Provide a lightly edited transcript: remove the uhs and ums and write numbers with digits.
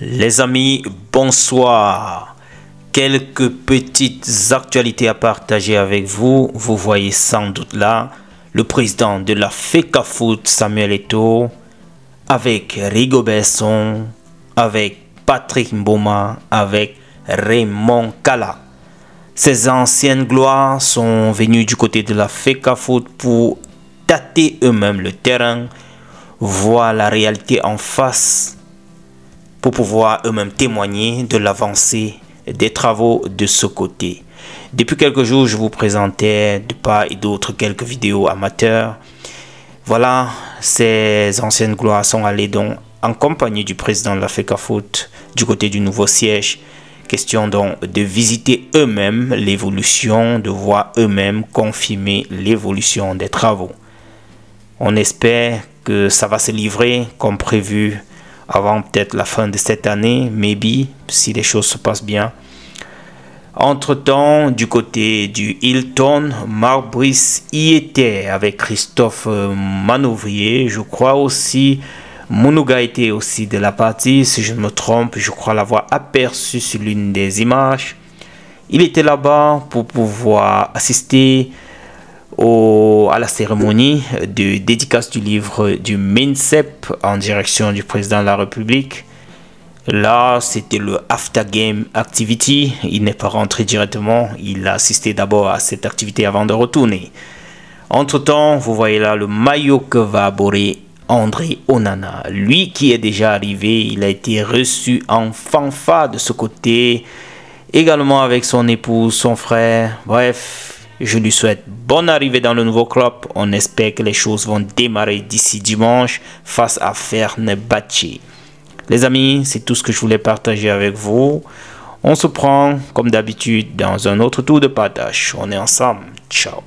Les amis, bonsoir. Quelques petites actualités à partager avec vous. Vous voyez sans doute là le président de la FECAFOOT, Samuel Eto'o, avec Rigobert Song, avec Patrick Mboma, avec Raymond Kala. Ces anciennes gloires sont venues du côté de la FECAFOOT pour tâter eux-mêmes le terrain, voir la réalité en face, pour pouvoir eux-mêmes témoigner de l'avancée des travaux de ce côté. Depuis quelques jours, je vous présentais de part et d'autre quelques vidéos amateurs. Voilà, ces anciennes gloires sont allées donc en compagnie du président de la FECAFOOT du côté du nouveau siège. Question donc de visiter eux-mêmes l'évolution, de voir eux-mêmes confirmer l'évolution des travaux. On espère que ça va se livrer comme prévu avant peut-être la fin de cette année, maybe, si les choses se passent bien. Entre-temps, du côté du Hilton, Marc Brice y était avec Christophe Manouvrier. Je crois aussi, Mounouga était aussi de la partie, si je ne me trompe, je crois l'avoir aperçu sur l'une des images. Il était là-bas pour pouvoir assister à la cérémonie de dédicace du livre du MINCEP en direction du président de la République. Là, c'était le After Game Activity. Il n'est pas rentré directement. Il a assisté d'abord à cette activité avant de retourner. Entre-temps, vous voyez là le maillot que va aborer André Onana. Lui qui est déjà arrivé, il a été reçu en fanfare de ce côté. Également avec son épouse, son frère. Bref, je lui souhaite bonne arrivée dans le nouveau club. On espère que les choses vont démarrer d'ici dimanche face à Fenerbahçe. Les amis, c'est tout ce que je voulais partager avec vous. On se prend comme d'habitude dans un autre tour de partage. On est ensemble. Ciao.